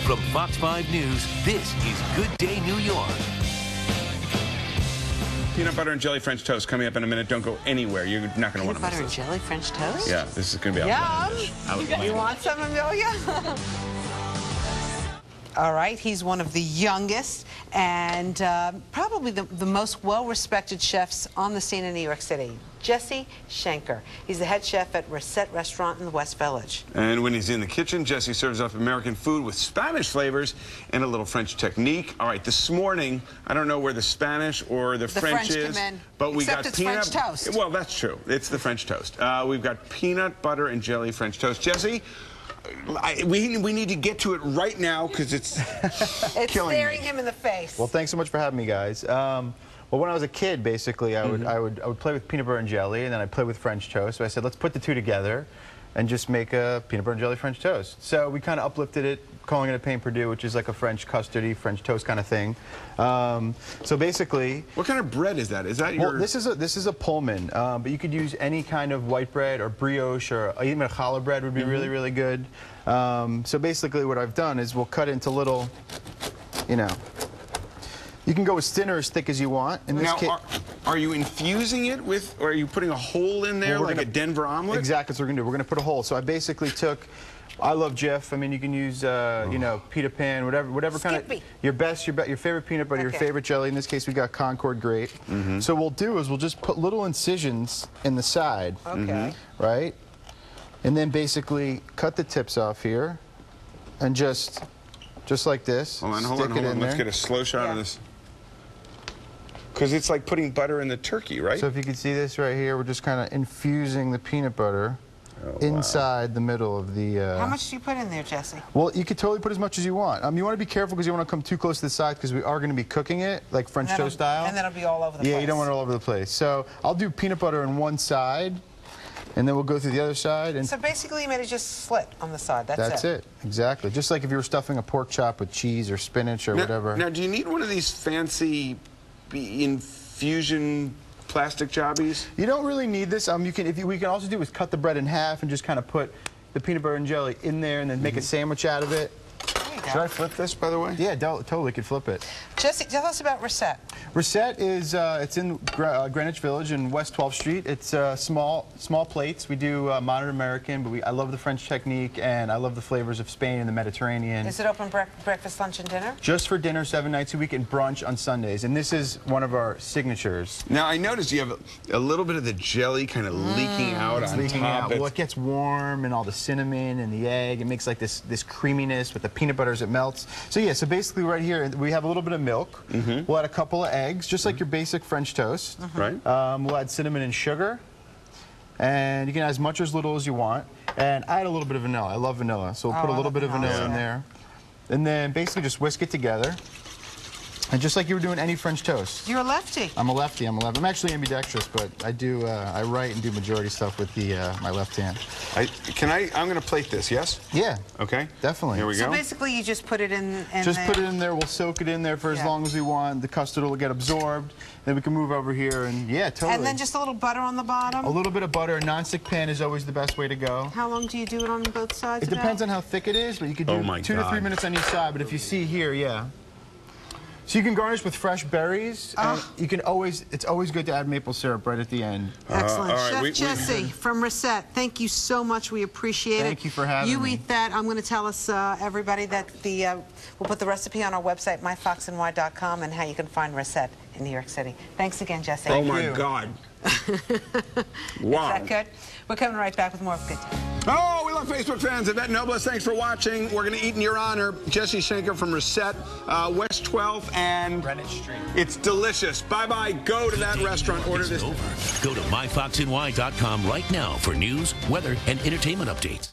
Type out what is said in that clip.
From Fox 5 News, this is Good Day New York. Peanut butter and jelly French toast coming up in a minute. Don't go anywhere. You're not going to want to miss Peanut butter and this. jelly French toast? Yeah, this is going to be Yum! You want some, Amelia? All right, he's one of the youngest and probably the most well-respected chefs on the scene in New York City. Jesse Schenker. He's the head chef at Recette restaurant in the West Village. And when he's in the kitchen, Jesse serves up American food with Spanish flavors and a little French technique. All right, this morning, I don't know where the Spanish or the French is, come in, but we except got it's peanut. French toast. Well, that's true. It's the French toast. We've got peanut butter and jelly French toast. Jesse, we need to get to it right now because it's killing staring me. him in the face. Well, thanks so much for having me, guys. Well, when I was a kid, basically, I would play with peanut butter and jelly, and then I'd play with French toast. So I said, let's put the two together and just make a peanut butter and jelly French toast. So we kind of uplifted it, calling it a Pain Perdue, which is like a French custardy, French toast kind of thing. So basically, What kind of bread is that? Is that your... well, this is a Pullman, but you could use any kind of white bread or brioche or even a challah bread would be really, really good. So basically, what I've done is we'll cut it into little, you know. You can go as thin or as thick as you want. In this Now, are you infusing it with, or are you putting a hole in there, well, like a Denver omelet? Exactly, that's what we're going to do. We're going to put a hole. So I basically took, I love Jif. I mean, you can use, you know, pita pan, whatever kind of, your favorite peanut butter, your favorite jelly. In this case, we got Concord Grape. So what we'll do is we'll just put little incisions in the side. Okay. Right? And then basically cut the tips off here and just like this. Hold on. Let's get a slow shot of this. Because it's like putting butter in the turkey, right? So if you can see this right here, we're just kind of infusing the peanut butter inside the middle of the... How much do you put in there, Jesse? Well, you could totally put as much as you want. You want to be careful because you want to come too close to the side because we are going to be cooking it, like French toast style. And then it'll be all over the place. Yeah, you don't want it all over the place. So I'll do peanut butter on one side, and then we'll go through the other side. And so basically you made it just slit on the side. That's it. Exactly. Just like if you were stuffing a pork chop with cheese or spinach or whatever. Now, do you need one of these fancy infusion plastic jobbies? You don't really need this. We can also do is cut the bread in half and just kind of put the peanut butter and jelly in there and then make a sandwich out of it. Should I flip this, by the way? Yeah, totally could flip it. Jesse, tell us about Recette. Recette is it's in Greenwich Village in West 12th Street. It's small plates. We do modern American, but I love the French technique and I love the flavors of Spain and the Mediterranean. Is it open breakfast, lunch, and dinner? Just for dinner, 7 nights a week, and brunch on Sundays. And this is one of our signatures. Now I noticed you have a little bit of the jelly kind of leaking out on top. Well, it gets warm and all the cinnamon and the egg. It makes like this creaminess with the peanut butter as it melts. So yeah, so basically right here we have a little bit of milk. We'll add a couple of eggs, just like your basic French toast. Right. We'll add cinnamon and sugar. And you can add as much or as little as you want. And I add a little bit of vanilla. I love vanilla. So we'll put a little bit of vanilla in there. And then basically just whisk it together. And just like you were doing any French toast. You're a lefty. I'm a lefty. I'm actually ambidextrous, but I write and do majority stuff with my left hand. I'm going to plate this, yes? Yeah. Okay. Definitely. Here we go. So basically you just put it in Just put it in there. We'll soak it in there for as long as we want. The custard will get absorbed. Then we can move over here and yeah, totally. And then just a little butter on the bottom? A little bit of butter. A non-stick pan is always the best way to go. How long do you do it on both sides? It depends on how thick it is, but you could do 2 to 3 minutes on each side. But if you see here, yeah. So you can garnish with fresh berries. And you can it's always good to add maple syrup right at the end. Excellent. Chef Jesse from Recette, thank you so much. We appreciate it. Thank you for having me. You eat that. I'm going to tell us, everybody, that we'll put the recipe on our website, myfoxny.com, and how you can find Recette in New York City. Thanks again, Jesse. Oh, my God. Wow. Is that good? We're coming right back with more of Good Day. Oh, we love Facebook fans. Yvette Nobles, thanks for watching. We're going to eat in your honor. Jesse Schenker from Recette, West 12th and Greenwich Street. It's delicious. Bye-bye. Go to that restaurant. Order this. Go to myfoxny.com right now for news, weather, and entertainment updates.